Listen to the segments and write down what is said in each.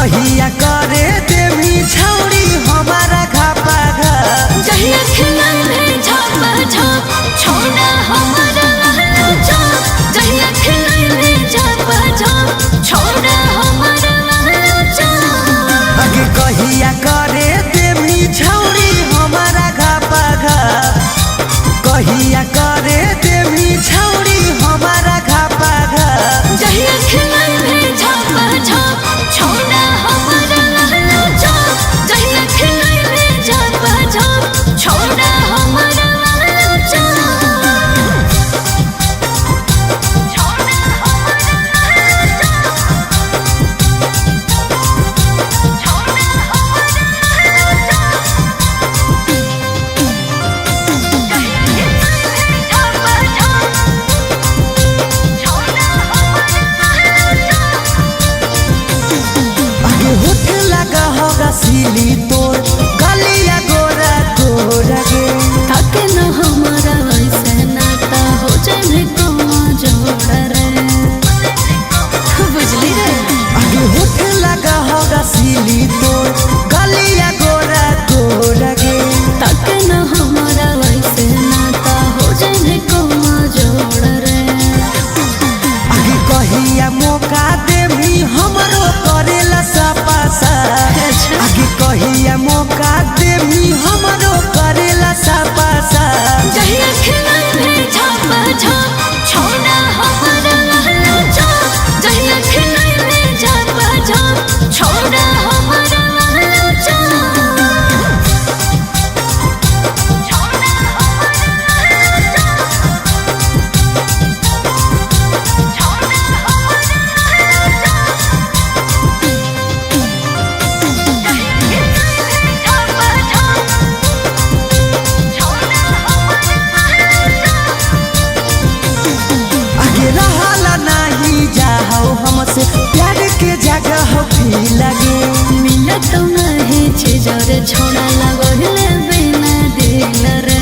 कहिया करे देवी छौड़ी हमारा घापा घा जहिया खिलाइले झापा झाप छोड़ा हमारा वाला चाप जहिया खिलाइले झापा झाप छोड़ा हमारा वाला चाप आगे कहिया करे देवी छौड़ी हमारा घापा घा कहिया करे देवी छौड़ी हमारा घापा घा जहिया खिलाइले झापा झाप छोड़ा हमारा वाला चाप जहिया खिलाइले झापा झाप छोड़ा हमारा वाला चाप छोड़ा हमारा वाला चाप छोड़ा हमारा वाला चाप जहिया खिलाइले झापा झाप छोड़ा हमारा वाला चाप आगे होठ लगा होगा सीली तोड़ गलिया गोरा गोरा गे ताके न हमारा वैसे नाता हो जाए कौन जोड़ा रे बुझली रे आगे होठ लगा होगा सीली तोड़ गलिया गोरा गोरा गे ताके न हमारा वैसे नाता हो जाए कौन जोड़ा रे आगे कहिया मौका देवी हमरो करेला सपासा आगे कहिया मौका देवी हमरो करेला सपासा जहिया खिलाइले झापा झाप छोड़ा हमारा वाला चाप जहिया खिलाइले झापा झाप छोड़ा हमारा वाला चाप छोड़ा हमारा वाला चाप छोड़ा हमारा वाला चाप जहिया खिलाइले झापा झाप छोड़ा हमारा वाला चाप आगे रहला नहीं जाओ हमसे प्यार के जगह हो भी लगे मिलत नहीं छे जरे छोड़ा लगोले बिना दिल रे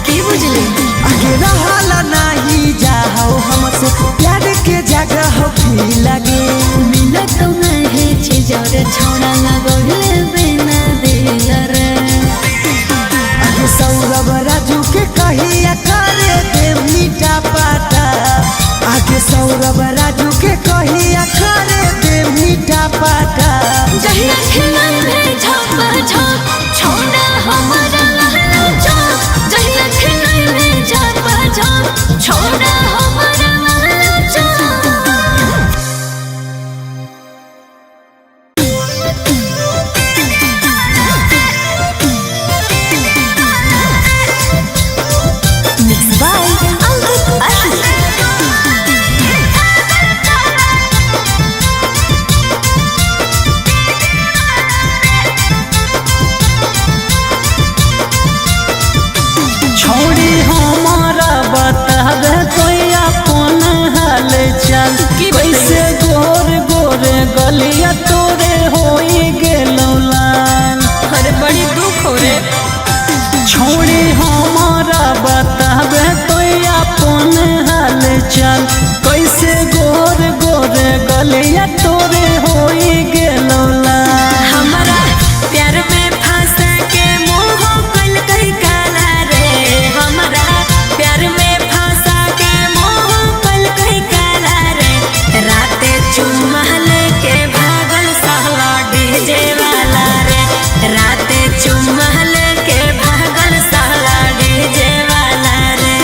की बुझली आगे रहला नहीं जाओ हमसे प्यार के जगह हो भी लगे मिलत नहीं छे जरे छोड़ा लगोले बिना दिल रे आगे सौरभ राजू के कहिया करे दे मीठा पाता आगे सौरभ राजू के कहिया करे दे मीठा पाता जहिया खिलाइले झापा झाप छोड़ा हमारा वाला चाप जहिया खिलाइले झापा झाप छोड़ा हमारा वाला चाप Mixed by Ankit Ashli. छोड़ी हमारा बतावे कोई अपन हाल चाल कैसे गोर गोर गलिया तोरे होई गेलो लाल अरे बड़ी दुख हो रे छोड़ी हमारा बतावे कोई अपन हाल चाल कैसे गोर गोर गलिया तोरे होई गेलो लाल हमारा प्यार में फंसा के मोह कल कई काला रे हमारा प्यार में फंसा के मोह कल कई काला रे राते चुम्मा लेके भागल सहला डीजे वाला रे राते चुम्मा लेके भागल सहला डीजे वाला रे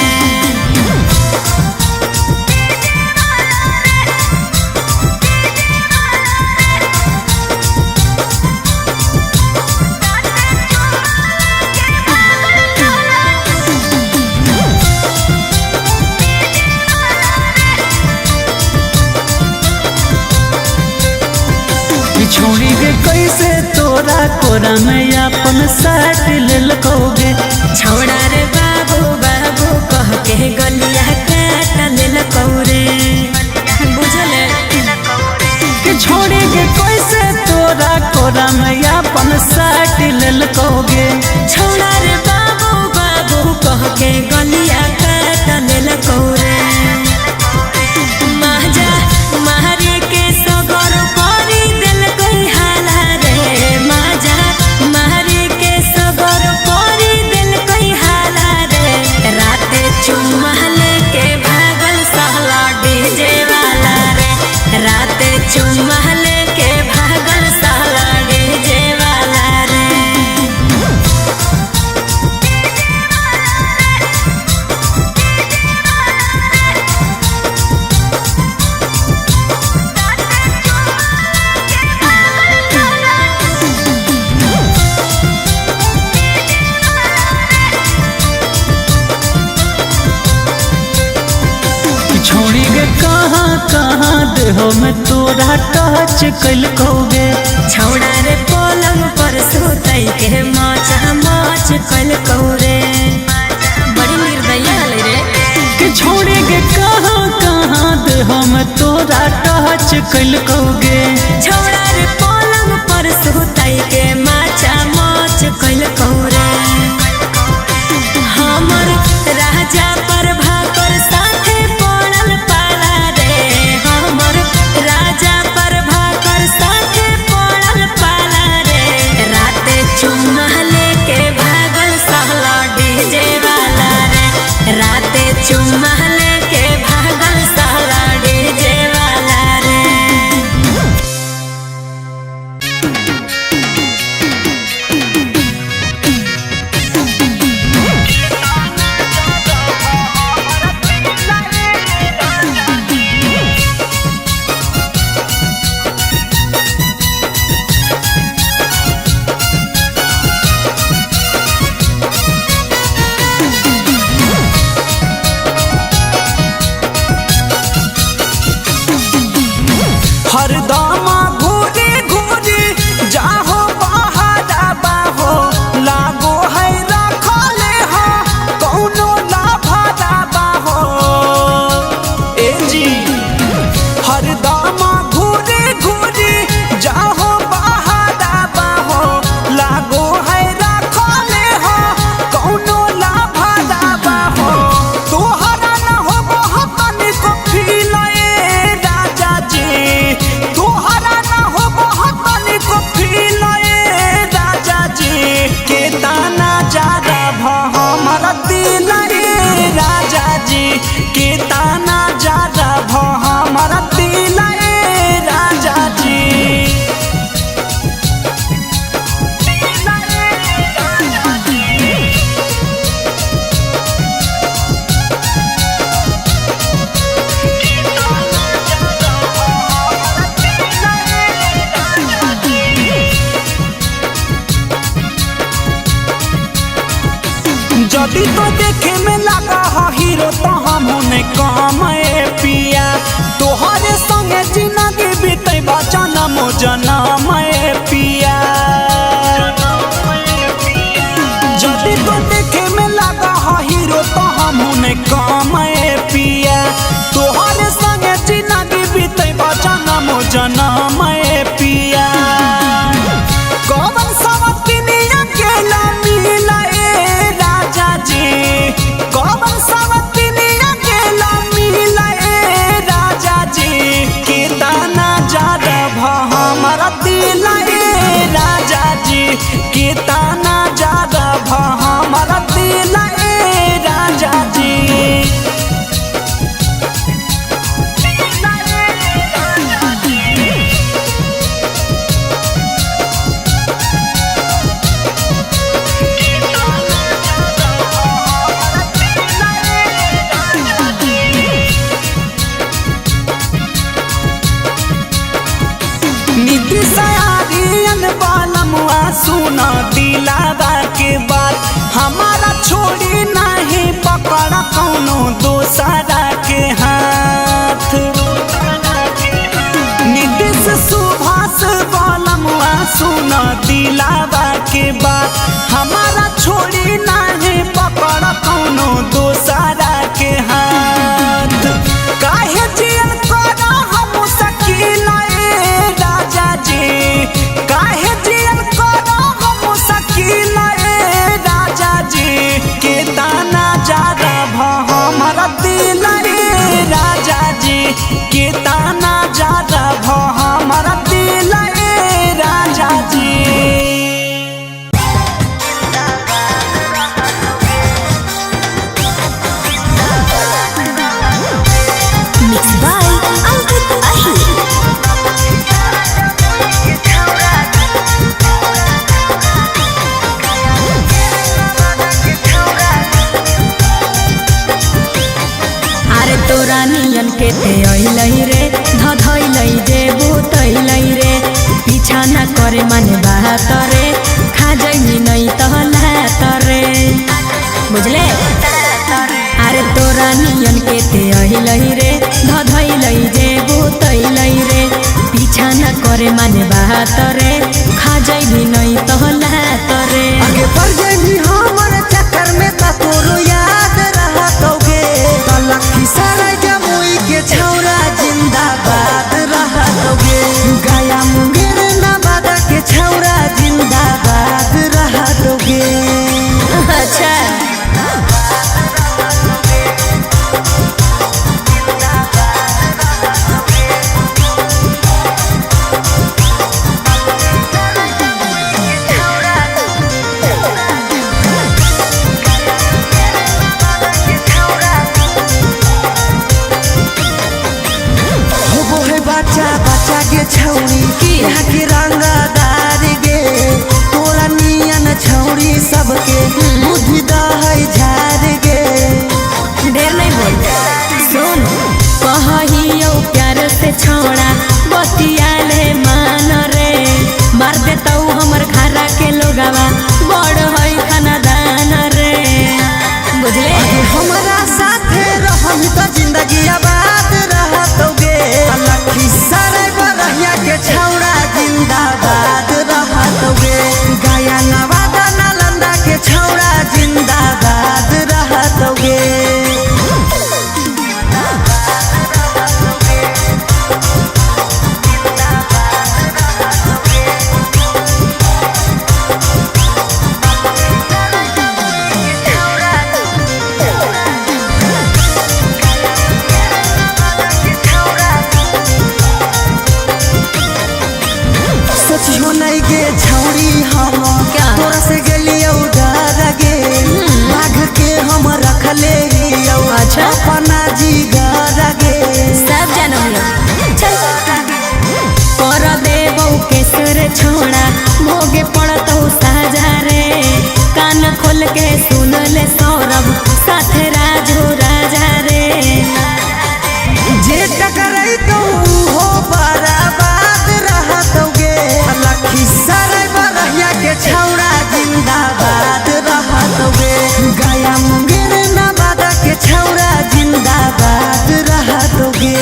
छोड़ी के कैसे तोरा कोरा में अपन साथ ले लकोगे छोड़ा रे बाबू बाबू कह के गलिया काटा दिल कौरे बुझल कि छोड़ी के कैसे तोरा कोरा में अपन साथ ले लकोगे छोड़ा रे बाबू बाबू कह के गलिया काटा दिल कौरे महाजा महारे के सगर कर कहाँ कहाँ देहो में तोरा टच कैल कौगे। छौड़ा रे पलंग पर सुतई के माचा माच कल कौरे। बड़ी निर्दयी हले रे कि छोड़ेगे कहाँ कहाँ देहो में तोरा टच कैल कौगे। छौड़ा रे पलंग पर सुतई के माचा माच कल कौरे। हमर राजा पर भाकर साथे पड़ल पाला रे। हमर राजा पर भाकर साथे पड़ल पाला रे। राते चुम्मा लेके भागल सहला डीजे वाला रे। राते चुम्मा लेके भागल सहला डीजे वाला रे। हरदम घूरी घूरी जाहो बहारा बाहो लागो है रखले हो कौनो लाभरा बाहो। ए जी हरदम घूरी घूरी जाहो बहारा बाहो लागो है रखले हो कौनो लाभरा बाहो। तोहरा न हो बहुत को फील राजा जी। तोहरा न हो बहुत को फील राजा जी। के ताना ज्यादा हमर दिल राजा जी। के ताना ज्यादा हमर दिल राजा जी। जदी तो देखे में लगा हा हीरो तो हम होने काम पिया। तोहरे संगे जिंदगी बीते जनम जनम पिया। जदी तो देखे में लगा हा हीरो तो हम होने काम पिया। तोहरे संगे जिंदगी बीते जनम जनम पिया। कौन सवतिनिया केला मिला राजा जी। कौन सवतिनिया केला मिला राजा जी। के ताना ज्यादा हमारा दिल राजा जी। के ताना ज्यादा हमारा दिल राजा जी। सुना दिलावा के बाद हमारा छोड़ी नहीं पकड़ा कौनो दोसरा के हाथ। नीतीश सुभाष बालमुआ सुना दिलावा के बाद हमारा छोड़ी नहीं पकड़ा कौनो दोसरा के हाथ। काहे जियल करा हम सकील राजा जी। काहे जियल करा हम सकील राजा जी। के ताना ज्यादा हमारा दिल राजा जी। के ताना ज्यादा हमारा दिल राजा जी। Mixed by Ankit Ahir। अरे तोरा नियन के ते अइलई रे धधइलई जे बुतइलई रे। पीछा न करे माने बात रे खा जाई नहीं तहला रे। बुझले अरे तोरा नियन के ते अइलई रे धधइलई करे माने बात रे खा जाई भी नहीं तो लात रे आगे बढ़ जाई हमर चक्कर में त तोरो याद रहतोगे त लखी सराय जमुई के छौरा जिंदाबाद रहतोगे गया मुंगेर नवादा के छौरा जिंदाबाद रहतोगे। अच्छा बच्चा के छौरी यहाँ के रंगदार गे तोरा नियन छौरी सबके बुद्धि दहै झार गे। ढेर नहीं बोल सुन कहियो प्यार से छोड़ा बतियाले मान रे मार देता हमर घरा के लोगवा बड़ है खानदान रे बुझले हमरा साथे रहम त जिंदगी आबाद रहतोगे लखी सराय बरहिया के छौरा जिंदाबाद रहतोगे गया नवादा नालंदा के छौरा जिंदाबाद रहतोगे। नहीं गे छौरी हम तोरा से गेलियो डर गे बाघ के हम रखले हियो अच्छा अपना जी घर गे सब जानम चल कर देबो केसर छोड़ा भोगे पड़तो साजा रे कान खोल के सुन ले सौरभ साथे राजो राजा रे जे टकराई तो हो बराबाद रहतोगे लखी सराय बरहिया के छौरा जिंदाबाद रहतोगे गया मुंगेर नवादा के छौरा जिंदाबाद रहतोगे।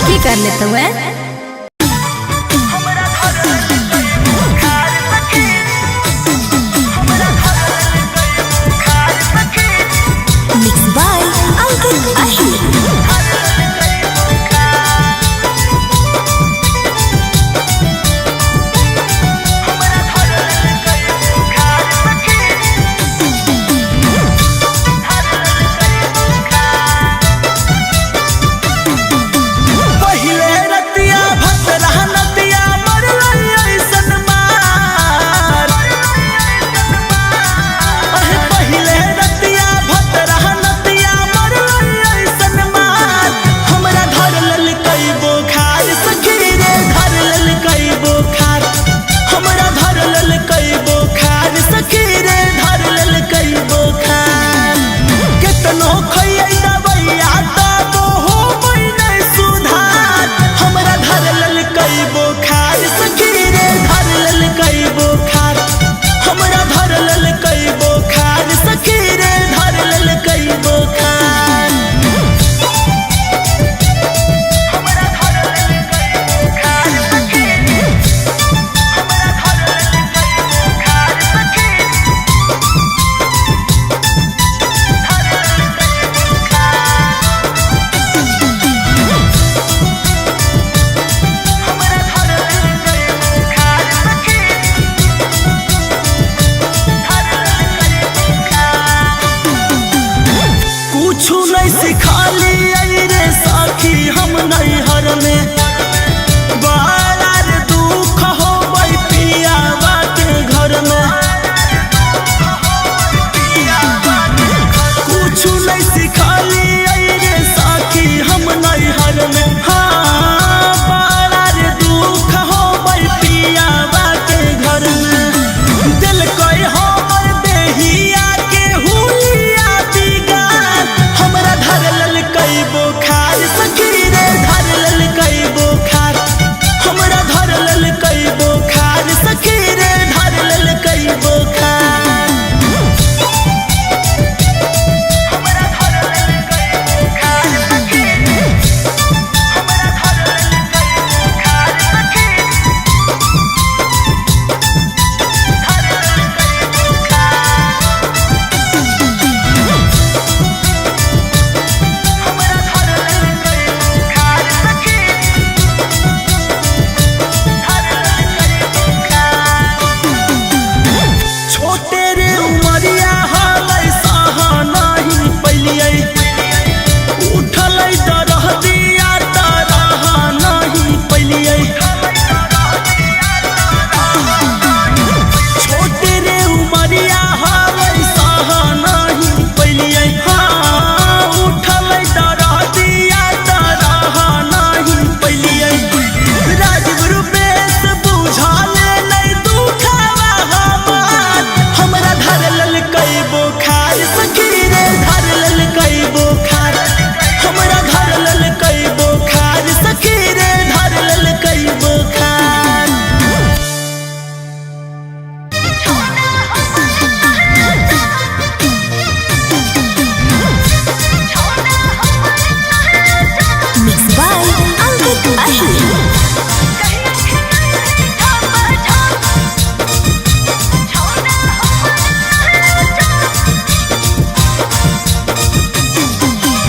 की कर लेते हुए पहिले रतिया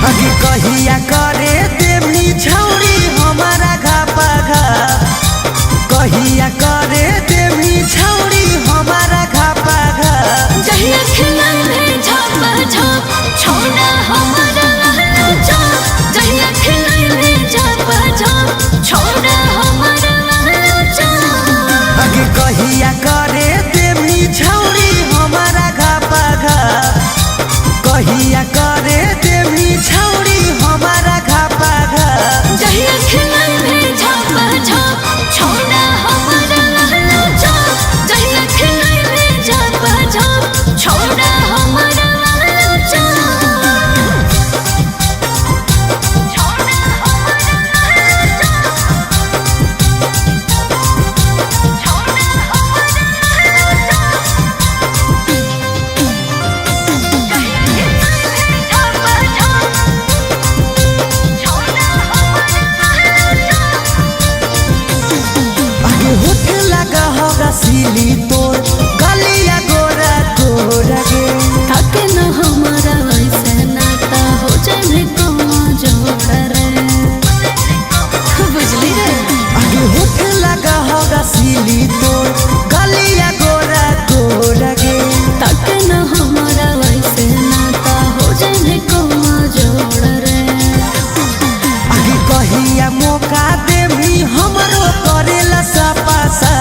आगे कहिया करे देवी छौरी हमारा घापा घाप, कहिया करे देवी छौरी हमारा घापा घाप। जहिया खिलाइले झापा झाप छोड़ा हमारा लहला चाप, जहिया खिलाइले झापा झाप छोड़ा हमारा लहला चाप। आगे कहिया करे देवी छौरी हमारा घापा घाप, कहिया करे देवी छौरी हमारा घापा घाप। जहिया खिलाइले झापा झाप छोड़ा हमारा लहला चाप, जहिया खिलाइले झापा झाप छोड़ा हमारा लहला चाप। छोड़ा हमारा लहला चाप, छोड़ा हमारा लहला चाप। जहिया खिलाइले झापा झाप छोड़ा हमारा लहला चाप। आगे होठ लगा होगा सीली तोर गलिया गोरा गोरा गे। ताके न हमारा वैसे नाता हो जाए कौन जोड़ा रे, बुझली रे। आगे होठ लगा होगा सीली तोर गलिया गोरा गोरा गे। ताके न हमारा वैसे नाता हो जाए कौन जोड़ा रे। आगे कहिया मौका देवी हमरो करेला सपासा,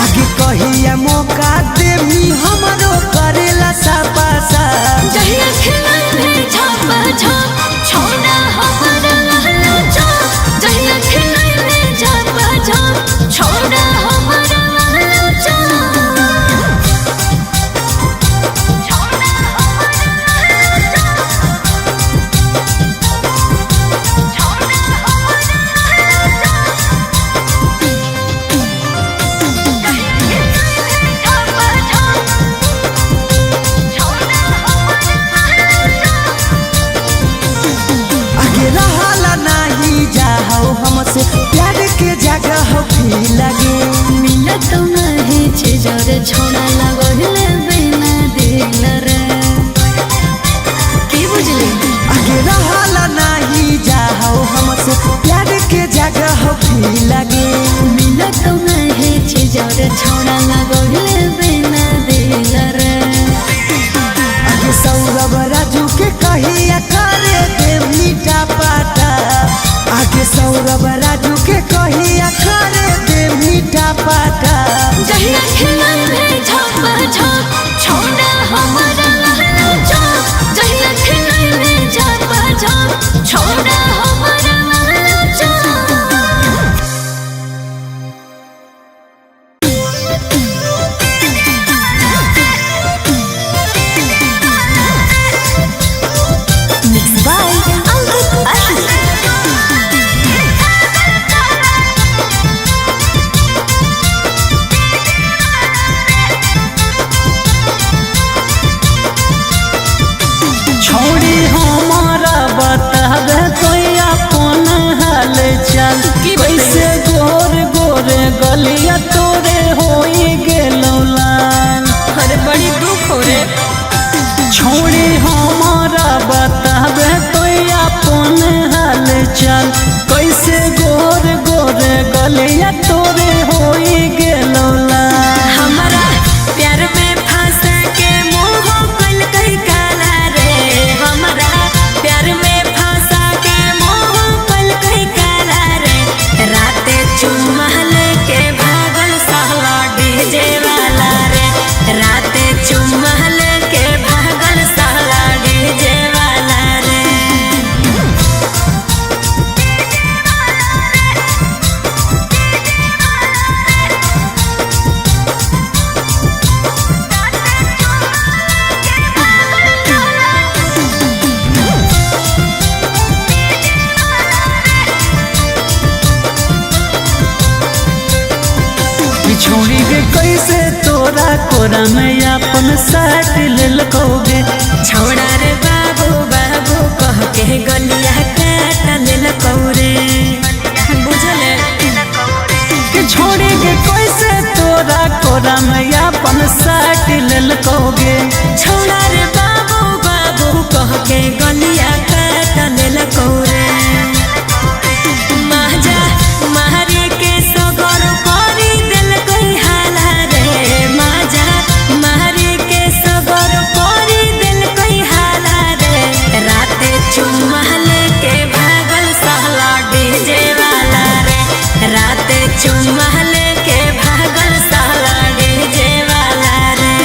आगे कहिया मौका देवी हमरो करेला सपासा। जहिया खिलाइले झापा झाप छोड़ा हमारा लहला चाप, जहिया खिलाइले झापा झाप छोड़ा हमारा लहला चाप। छोड़ा हमारा लहला चाप, छोड़ा हमारा लहला चाप। जहिया खिलाइले झापा झाप छोड़ा हमारा लहला चाप। आगे रहला नहीं जाओ हमसे प्यार के जगह भी लगे। मिलत नहीं छे जरे छोड़ा लगले बिना दिल रे, की बुझली। आगे रहला नहीं जाओ हमसे प्यार के जगह भी लगे। मिलत नहीं छे जरे छोड़ा लगले बिना दिल रे। आगे सौरभ राजू के कहिया करे दे मीठा पाटा, आगे सौरभ राजू के कहिया करे दे मीठा पाटा। जहिया खिलाइले झापा झाप छोड़ा हमारा लहला चाप, जहिया खिलाइले झापा झाप छोड़ा हमारा लहला चाप। Mixed by Ankit Ashli. छोड़ी हमारा बतावे कोई अपन हाल चाल, कैसे गोर गोरे गलिया तोरे होई गेलो लाल। अरे बड़ी दुख हो रे। छोड़ी हमारा बतावे कोई अपन हाल चाल, कैसे गोर गोरे गलिया तोरे होई गेलो लाल। हमारा प्यार में फंसा के मोह कल कई काला रे, हमारा प्यार में फंसा के मोह कल कई काला रे। राते चुम्मा लेके भागल साला डीजे वाला रे, राते चुम्मा लेके भागल साला डीजे वाला रे। छोड़ी के कैसे तोरा कोरा में अपन साथ ले लकोगे। छोड़ा रे बाबू बाबू कह के गलिया काट लेल कौरे, बुझल कोरा में अपन साट ललकोगे। छोड़ा रे बाबू बाबू कह के गलिया काट लेलको रे। माजा मारे के सगर करी दिल कोई हाला रे। माजा मारे के सगर करी दिल कोई हाला रे। राते चुम्मा लेके भागल सहला डीजे वाला रे। राते चुम्मा लेके भागल सहला डीजे वाला रे।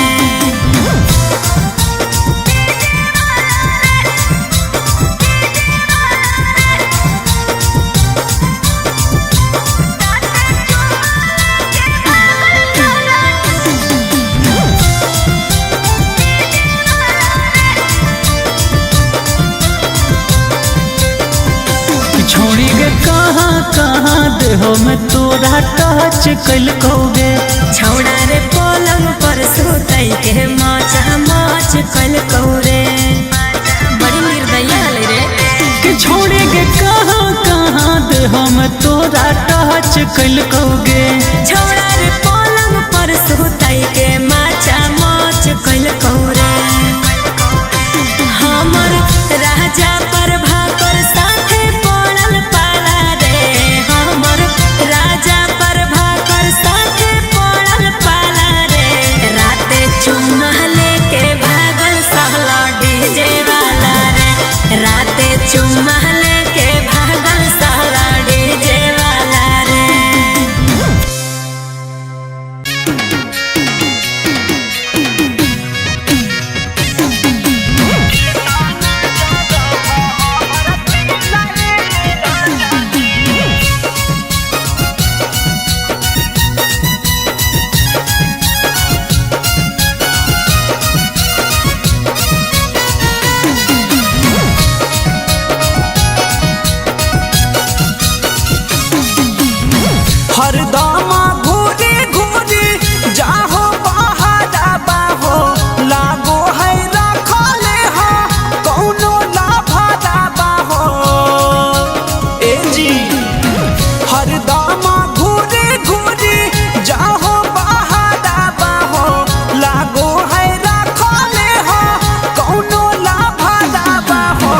छोड़ी गे कहाँ कहाँ देहो में तोरा टच कलकोगे। छौड़ा रे पलंग पर सुतई के माचा माच कलको रे। बड़ी निर्दयी हले रे। कि छोड़ी गे कहाँ कहाँ देहो में तोरा टच कलकोगे। छौड़ा रे पलंग पर सुतई के माचा माच कलको रे। हमर राजा पर भाकर साथे पड़ल पाला रे। हमर राजा पर भाकर साथे पड़ल पाला रे। राते चुम्मा लेके भागल सहला डीजे वाला रे। राते चुम्मा लेके भागल सहला डीजे वाला रे। हरदम घूरी घूरी जाहो बहारा बाहो। लागो है रखले हो कौनो लाभारा बाहो। ए जी हरदम घूरी घूरी जाहो बहारा बाहो। लागो है रखले हो कौनो लाभारा बाहो।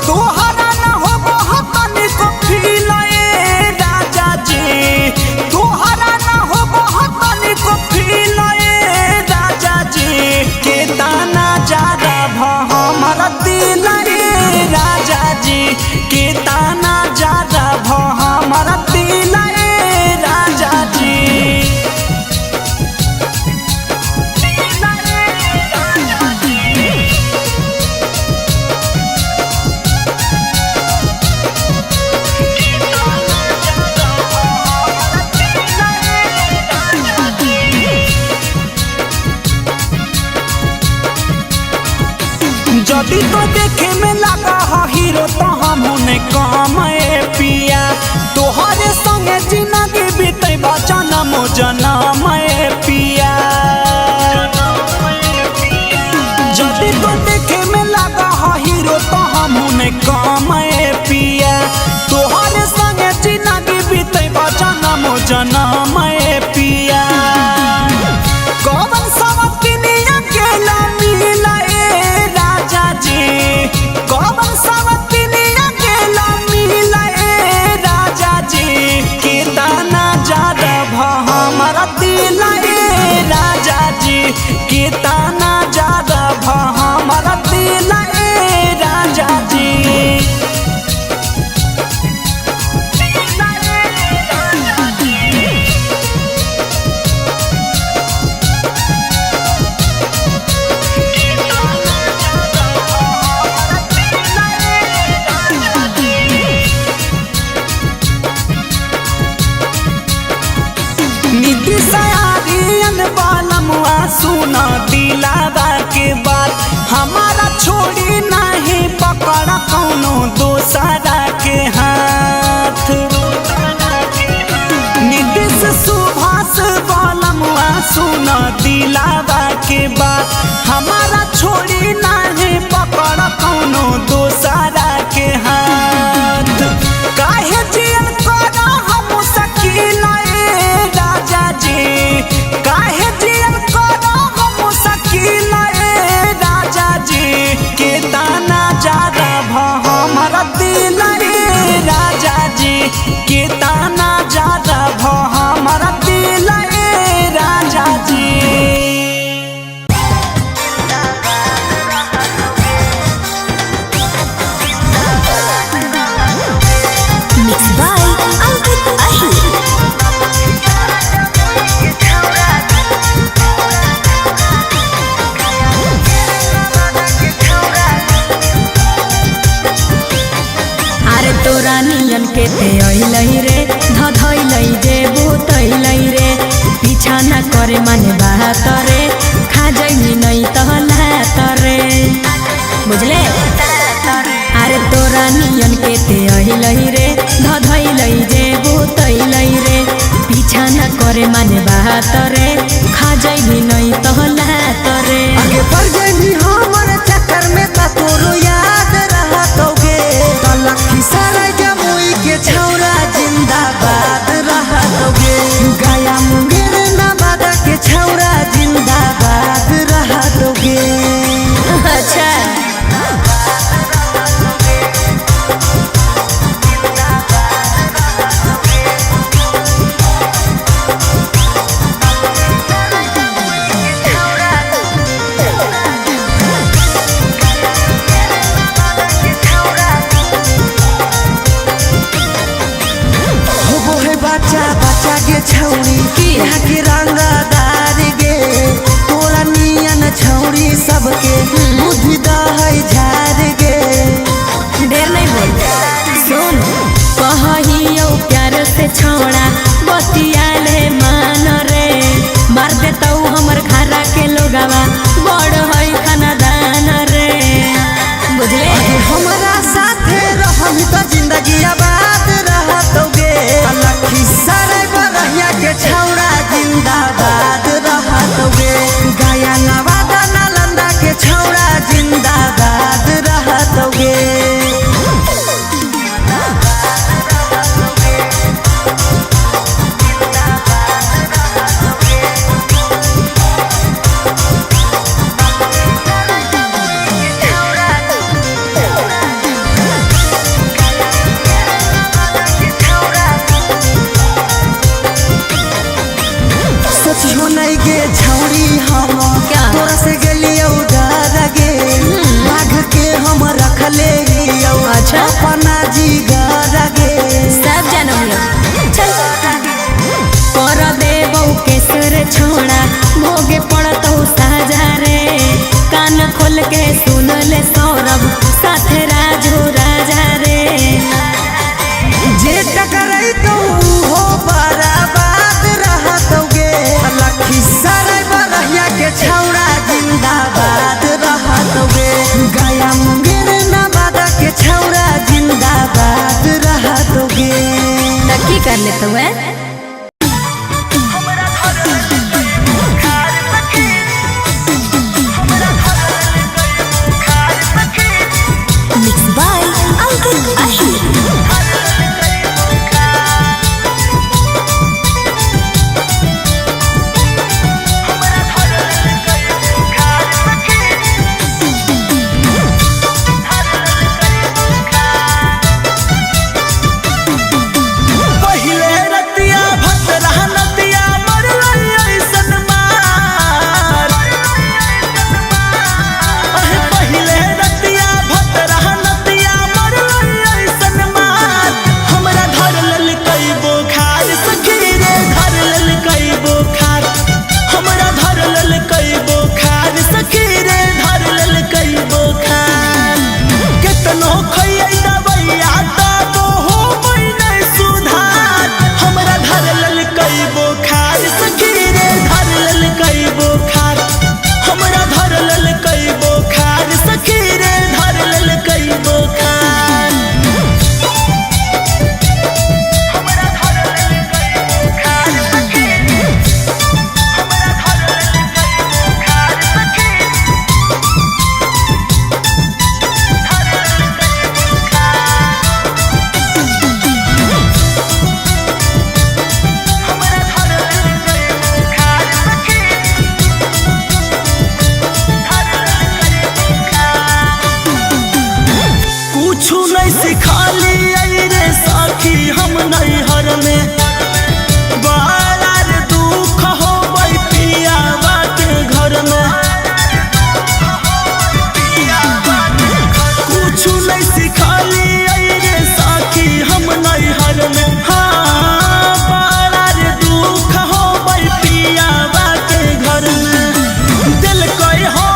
तोहरा न हो बहुत को फीलाए राजा जी। तोहरा न हो बहुत को फीलाए राजा जी। के ताना जादा भ हमारा दिल रे राजा जी। के ताना जादा भ हमारा दिल रे राजा जी। जदी तो देखे में लगा हा हीरो तो हमने काम पिया। तोहरे संगे जिंदगी बीते जनम जनम पिया। जदी तो देखे में लगा हा हीरो तो हमने काम पिया। तोहरे संगे जिंदगी बीते जनम जनम पिया। कौन सवतिनिया केला मिला ए राजा जी। कौन सवतिनिया केला मिला ए राजा जी। के ताना जादा भ हमारा दिल ए राजा जी। के ताना जादा भ हमारा दिल ए राजा जी। नीति सयारियन बालमुआ सुना दिलावा के बात। हमारा छोड़ी नहीं पकड़ा कौनो दोसरा के हाथ। नीतीश सुभाष बालमुआ सुना दिलावा के बात। हमारा छोड़ी नहीं पकड़ा कौनो दोसरा के हाथ। काहे जियन करा हम सकीला ए राजा जी। काहे के ते अइलै रे धधइलै जे बुतइलै रे पीछा न करे माने बात रे खा जइनी नहीं तहलात रे बुझले। अरे तोरा नियन के ते अइलै रे धधइलै जे बुतइलै रे पीछा न करे माने बात रे खा जइनी नहीं तहलात रे। आगे बढ़ जाई हमर चक्कर में त तोरो याद रहतोगे लखीसराय जमुई के छौरा जिंदाबाद रहतोगे गया मुंगेर नवादा के छौरा जिंदाबाद रहतोगे। अच्छा बच्चा गे छौरी यहाँ के रंगदार गे तोरा नियन छौरी सबके बुद्धि दहै झार गे। ढेर नहीं बोल सुन कहियो प्यार से छोड़ा बतियाले मान रे मार देता हमर घरा के लोगवा बड़ है खानदान रे बुझले। हमारा साथे रहम तो जिंदगी आबाद रहतोगे लखीसराय बरहिया के छौरा जिंदाबाद रहतोगे गया नवादा नालंदा के छौरा जिंदाबाद रहतोगे। सोचियो नहीं गे छौरी हम क्या? तोरा से गेलियो डर गे बाघ के हम रखले हियो अच्छा? अपना जिगर गे। सब जानम लोग चल कर देबौ केसर छोड़ा भोगे पड़तौ साजा रे कान खोल के सुन ले सौरभ साथे राजू राजा रे जे टकराई तो हो बराबाद रहतोगे लखीसराय बरहिया के छौरा जिंदाबाद रहतोगे गया मुंगेर नवादा के छौरा जिंदाबाद रहतोगे। की कर लेते हुए मिक्स बाय अंकित आहिर। दिल कोई हो